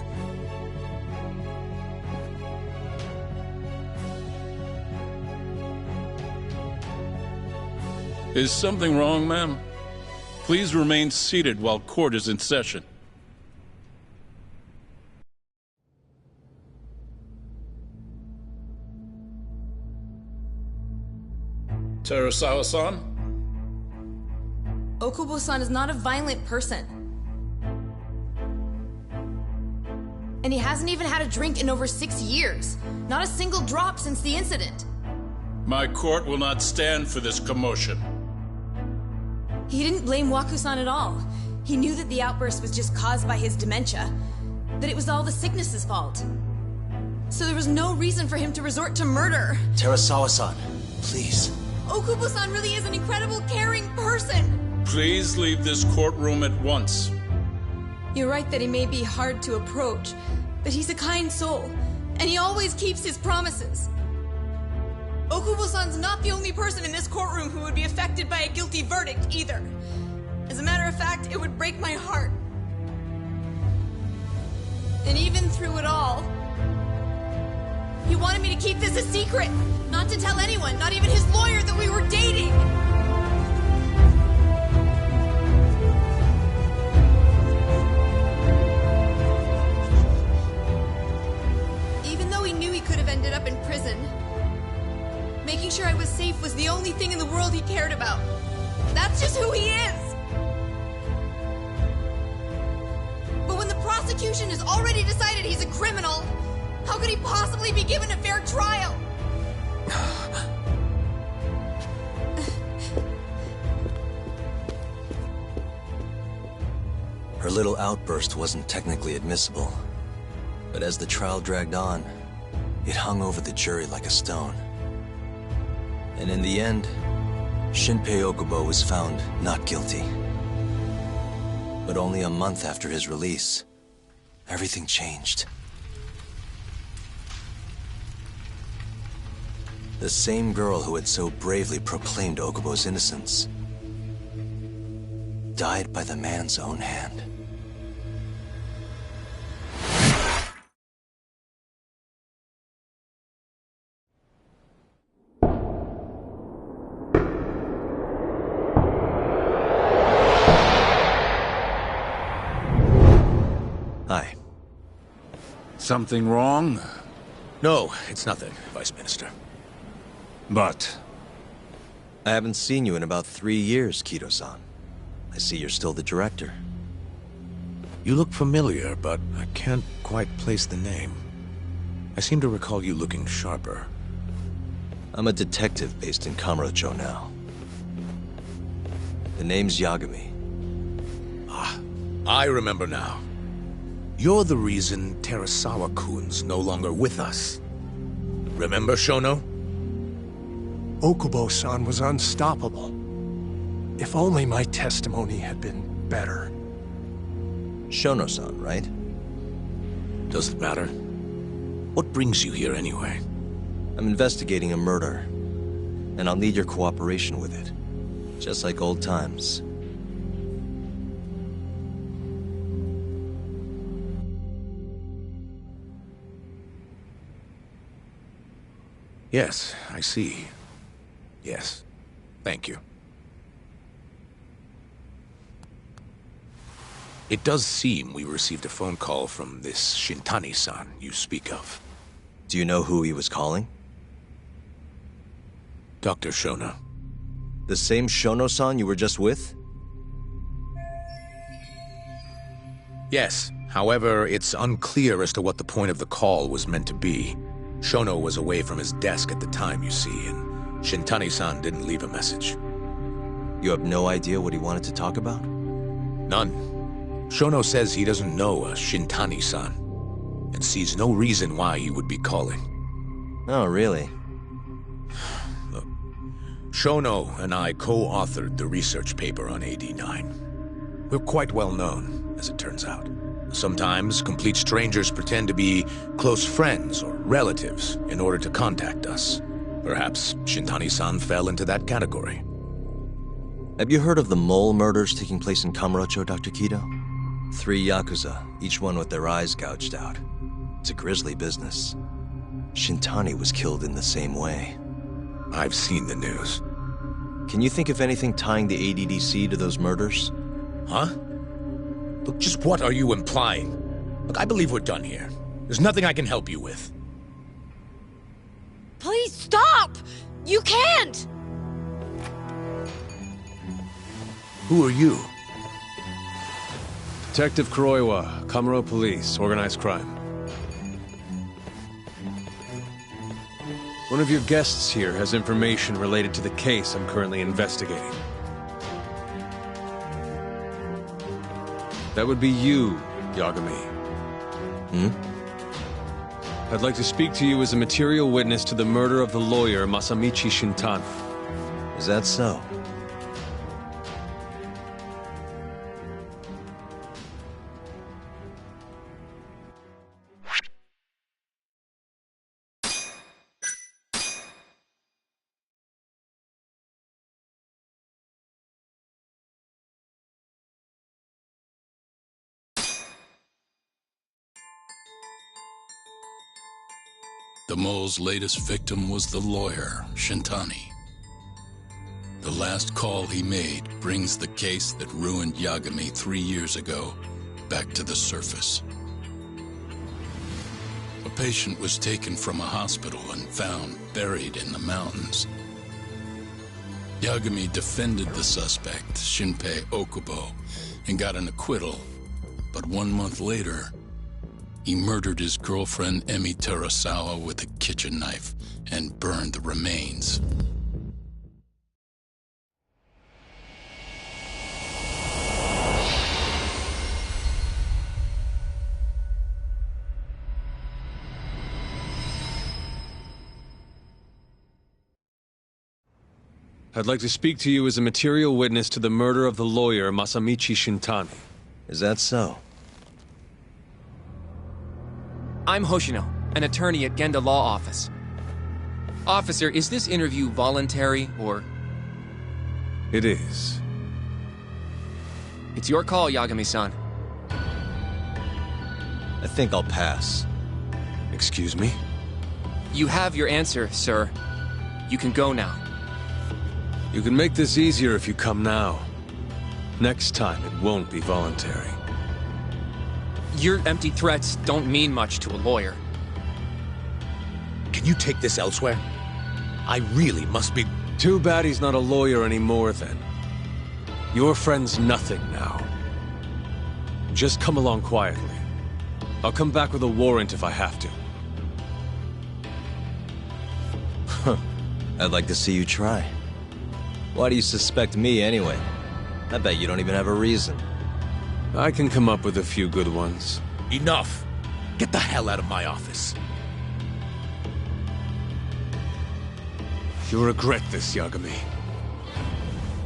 Is something wrong, ma'am? Please remain seated while court is in session. Terasawa-san? Okubo-san is not a violent person. And he hasn't even had a drink in over 6 years. Not a single drop since the incident. My court will not stand for this commotion. He didn't blame Waku-san at all. He knew that the outburst was just caused by his dementia, that it was all the sickness's fault. So there was no reason for him to resort to murder. Terasawa-san, please. Okubo-san really is an incredible, caring person. Please leave this courtroom at once. You're right that he may be hard to approach, but he's a kind soul, and he always keeps his promises. Okubo-san's not the only person in this courtroom who would be affected by a guilty verdict, either. As a matter of fact, it would break my heart. And even through it all, he wanted me to keep this a secret, not to tell anyone, not even his lawyer, that we were dating. Even though he knew he could have ended up in prison, making sure I was safe was the only thing in the world he cared about. That's just who he is. But when the prosecution has already decided he's a criminal, how could he possibly be given a fair trial? Her little outburst wasn't technically admissible, but as the trial dragged on, it hung over the jury like a stone. And in the end, Shinpei Okubo was found not guilty. But only a month after his release, everything changed. The same girl who had so bravely proclaimed Okubo's innocence died by the man's own hand. Hi. Something wrong? No, it's nothing, Vice Minister. But... I haven't seen you in about 3 years, Kido-san. I see you're still the director. You look familiar, but I can't quite place the name. I seem to recall you looking sharper. I'm a detective based in Kamurocho now. The name's Yagami. Ah, I remember now. You're the reason Terasawa-kun's no longer with us. Remember, Shono? Okubo-san was unstoppable. If only my testimony had been better. Shono-san, right? Does it matter? What brings you here anyway? I'm investigating a murder, and I'll need your cooperation with it. Just like old times. Yes, I see. Yes. Thank you. It does seem we received a phone call from this Shintani-san you speak of. Do you know who he was calling? Dr. Shono. The same Shono-san you were just with? Yes. However, it's unclear as to what the point of the call was meant to be. Shono was away from his desk at the time, you see, and Shintani-san didn't leave a message. You have no idea what he wanted to talk about? None. Shono says he doesn't know a Shintani-san, and sees no reason why he would be calling. Oh, really? Look, Shono and I co-authored the research paper on AD9. We're quite well known, as it turns out. Sometimes, complete strangers pretend to be close friends or relatives in order to contact us. Perhaps Shintani-san fell into that category. Have you heard of the mole murders taking place in Kamurocho, Dr. Kido? 3 Yakuza, each one with their eyes gouged out. It's a grisly business. Shintani was killed in the same way. I've seen the news. Can you think of anything tying the ADDC to those murders? Huh? Look, just what are you implying? Look, I believe we're done here. There's nothing I can help you with. Please stop! You can't! Who are you? Detective Kuroiwa, Kamuro Police, Organized Crime. One of your guests here has information related to the case I'm currently investigating. That would be you, Yagami. I'd like to speak to you as a material witness to the murder of the lawyer Masamichi Shintani. Is that so? The mole's latest victim was the lawyer, Shintani. The last call he made brings the case that ruined Yagami 3 years ago back to the surface. A patient was taken from a hospital and found buried in the mountains. Yagami defended the suspect, Shinpei Okubo, and got an acquittal, but 1 month later, he murdered his girlfriend Emi Terasawa with a kitchen knife and burned the remains. I'd like to speak to you as a material witness to the murder of the lawyer Masamichi Shintani. Is that so? I'm Hoshino, an attorney at Genda Law Office. Officer, is this interview voluntary, or...? It is. It's your call, Yagami-san. I think I'll pass. Excuse me? You have your answer, sir. You can go now. You can make this easier if you come now. Next time, it won't be voluntary. Your empty threats don't mean much to a lawyer. Can you take this elsewhere? I really must be... Too bad he's not a lawyer anymore, then. Your friend's nothing now. Just come along quietly. I'll come back with a warrant if I have to. I'd like to see you try. Why do you suspect me anyway? I bet you don't even have a reason. I can come up with a few good ones. Enough! Get the hell out of my office. You'll regret this, Yagami.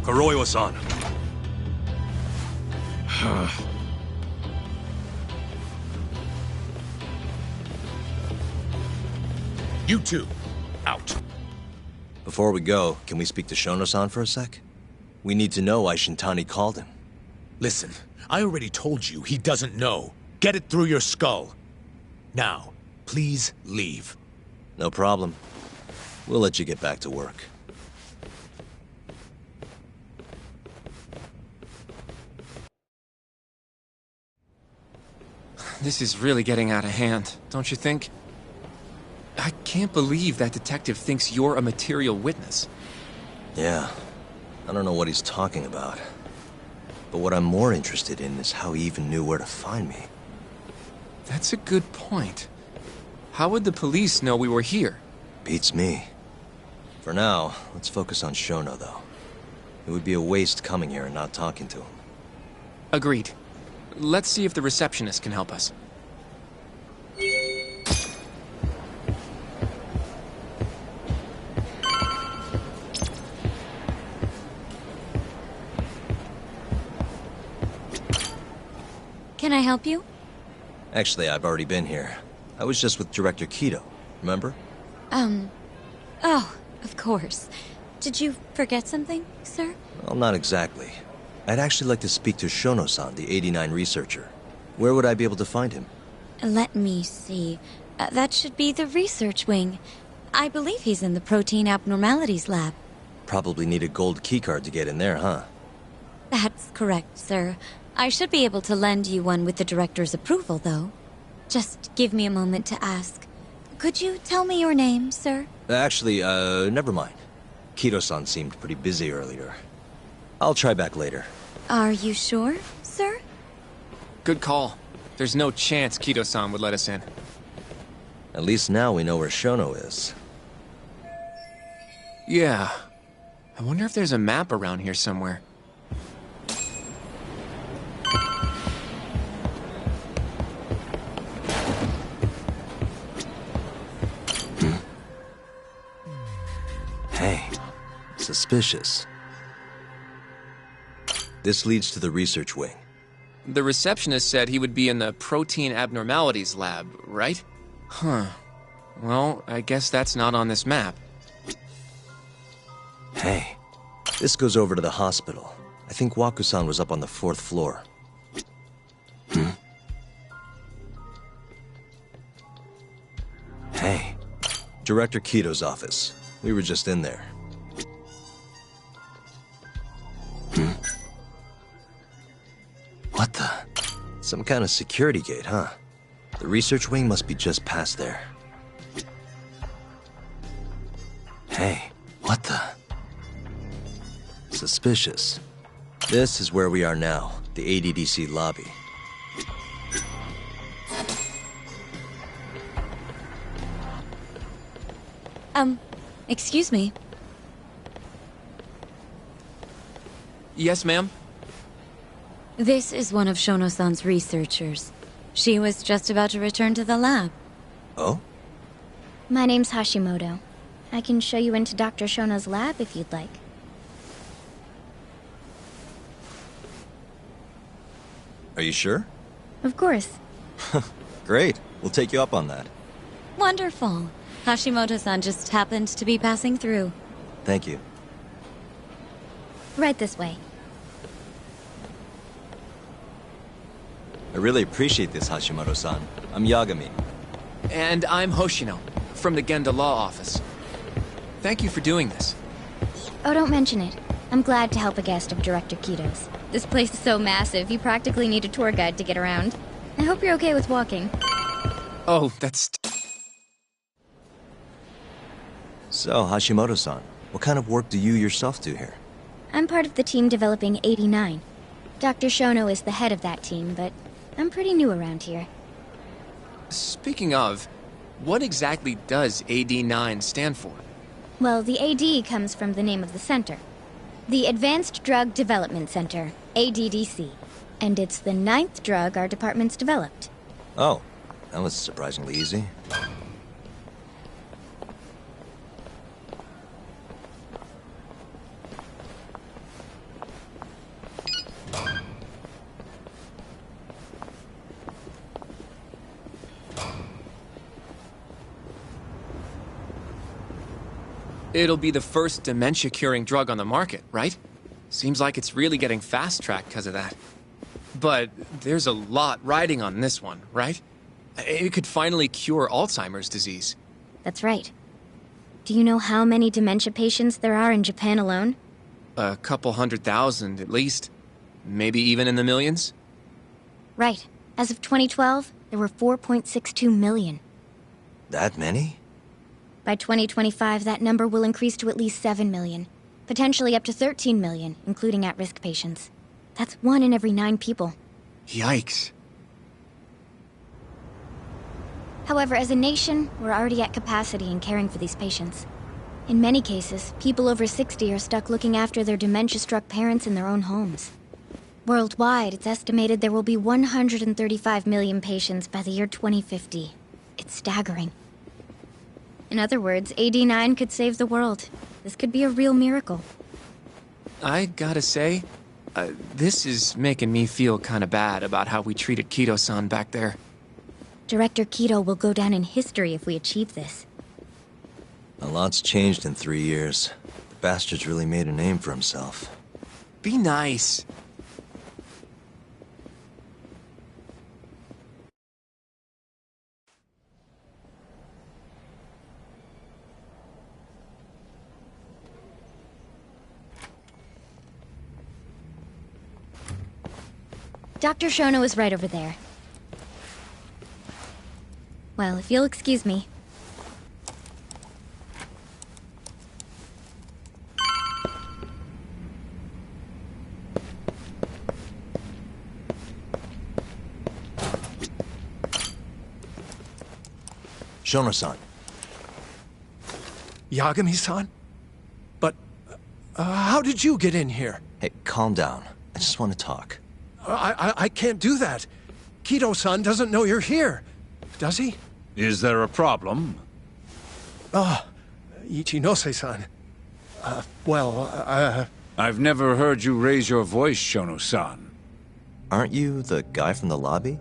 Kuroiwa-san. You two, out. Before we go, can we speak to Shono-san for a sec? We need to know why Shintani called him. Listen, I already told you he doesn't know. Get it through your skull. Now, please leave. No problem. We'll let you get back to work. This is really getting out of hand, don't you think? I can't believe that detective thinks you're a material witness. Yeah. I don't know what he's talking about. But what I'm more interested in is how he even knew where to find me. That's a good point. How would the police know we were here? Beats me. For now, let's focus on Shono, though. It would be a waste coming here and not talking to him. Agreed. Let's see if the receptionist can help us. Can I help you? Actually, I've already been here. I was just with Director Kido, remember? Oh, of course. Did you forget something, sir? Well, not exactly. I'd actually like to speak to Shono-san, the 89 researcher. Where would I be able to find him? Let me see. That should be the research wing. I believe he's in the protein abnormalities lab. Probably need a gold keycard to get in there, huh? That's correct, sir. I should be able to lend you one with the director's approval, though. Just give me a moment to ask. Could you tell me your name, sir? Actually, never mind. Kido-san seemed pretty busy earlier. I'll try back later. Are you sure, sir? Good call. There's no chance Kido-san would let us in. At least now we know where Shono is. Yeah. I wonder if there's a map around here somewhere. Suspicious. This leads to the research wing. The receptionist said he would be in the protein abnormalities lab, right? Huh. Well, I guess that's not on this map. Hey, this goes over to the hospital. I think Waku-san was up on the 4th floor. Hey, Director Kito's office. We were just in there. What the? Some kind of security gate, huh? The research wing must be just past there. Hey, what the? Suspicious. This is where we are now, the ADDC lobby. Excuse me. Yes, ma'am? This is one of Shono-san's researchers. She was just about to return to the lab. Oh? My name's Hashimoto. I can show you into Dr. Shono's lab if you'd like. Are you sure? Of course. Great. We'll take you up on that. Wonderful. Hashimoto-san just happened to be passing through. Thank you. Right this way. I really appreciate this, Hashimoto-san. I'm Yagami. And I'm Hoshino, from the Genda Law Office. Thank you for doing this. Oh, don't mention it. I'm glad to help a guest of Director Kito's. This place is so massive, you practically need a tour guide to get around. I hope you're okay with walking. Oh, that's... So, Hashimoto-san, what kind of work do you yourself do here? I'm part of the team developing 89. Dr. Shono is the head of that team, but I'm pretty new around here. Speaking of, what exactly does AD9 stand for? Well, the AD comes from the name of the center. The Advanced Drug Development Center, ADDC. And it's the 9th drug our department's developed. Oh, that was surprisingly easy. It'll be the first dementia-curing drug on the market, right? Seems like it's really getting fast-tracked because of that. But there's a lot riding on this one, right? It could finally cure Alzheimer's disease. That's right. Do you know how many dementia patients there are in Japan alone? A couple 100,000 at least. Maybe even in the millions? Right. As of 2012, there were 4.62 million. That many? By 2025, that number will increase to at least 7 million. Potentially up to 13 million, including at-risk patients. That's 1 in every 9 people. Yikes. However, as a nation, we're already at capacity in caring for these patients. In many cases, people over 60 are stuck looking after their dementia-struck parents in their own homes. Worldwide, it's estimated there will be 135 million patients by the year 2050. It's staggering. In other words, AD9 could save the world. This could be a real miracle. I gotta say, this is making me feel kinda bad about how we treated Kito-san back there. Director Kito will go down in history if we achieve this. A lot's changed in 3 years. The bastard's really made a name for himself. Be nice. Dr. Shono is right over there. Well, if you'll excuse me. Shono-san. Yagami-san? But, how did you get in here? Hey, calm down. I just want to talk. I can't do that. Kito-san doesn't know you're here. Does he? Is there a problem? Ah, Ichinose-san. I've never heard you raise your voice, Shono-san. Aren't you the guy from the lobby?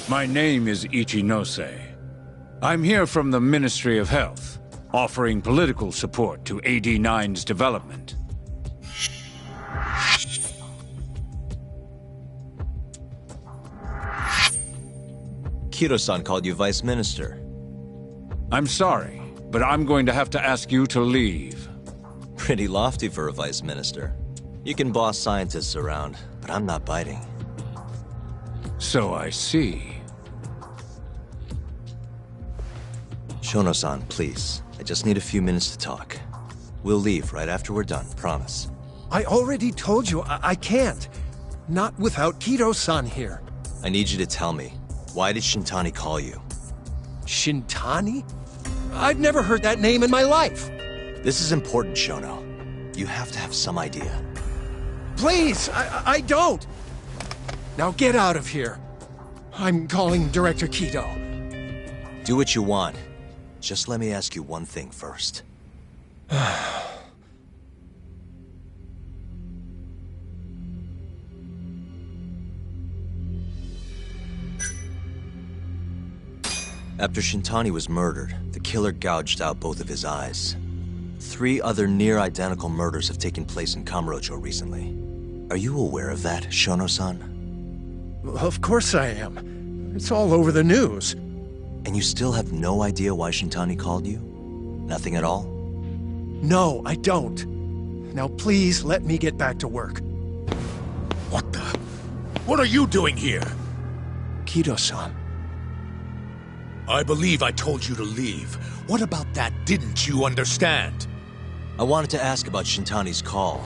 My name is Ichinose. I'm here from the Ministry of Health, offering political support to AD9's development. Kiro-san called you Vice Minister. I'm sorry, but I'm going to have to ask you to leave. Pretty lofty for a Vice Minister. You can boss scientists around, but I'm not biting. So I see. Shono-san, please. I just need a few minutes to talk. We'll leave right after we're done, promise. I already told you I can't. Not without Kiro-san here. I need you to tell me, why did Shintani call you? Shintani? I've never heard that name in my life. This is important, Shono. You have to have some idea. Please, I don't. Now get out of here. I'm calling Director Kido. Do what you want. Just let me ask you one thing first. After Shintani was murdered, the killer gouged out both of his eyes. 3 other near-identical murders have taken place in Kamurocho recently. Are you aware of that, Shono-san? Of course I am. It's all over the news. And you still have no idea why Shintani called you? Nothing at all? No, I don't. Now please let me get back to work. What the? What are you doing here? Kido-san. I believe I told you to leave. What about that didn't you understand? I wanted to ask about Shintani's call.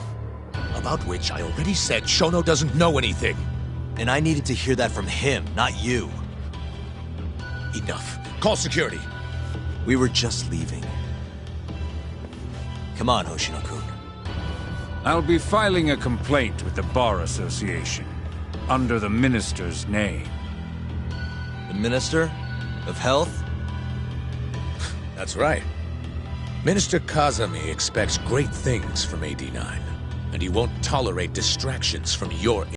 About which I already said Shono doesn't know anything. And I needed to hear that from him, not you. Enough. Call security. We were just leaving. Come on, Hoshino-kun. I'll be filing a complaint with the Bar Association, under the Minister's name. The Minister? Of Health? That's right. Minister Kazami expects great things from AD9, and he won't tolerate distractions from your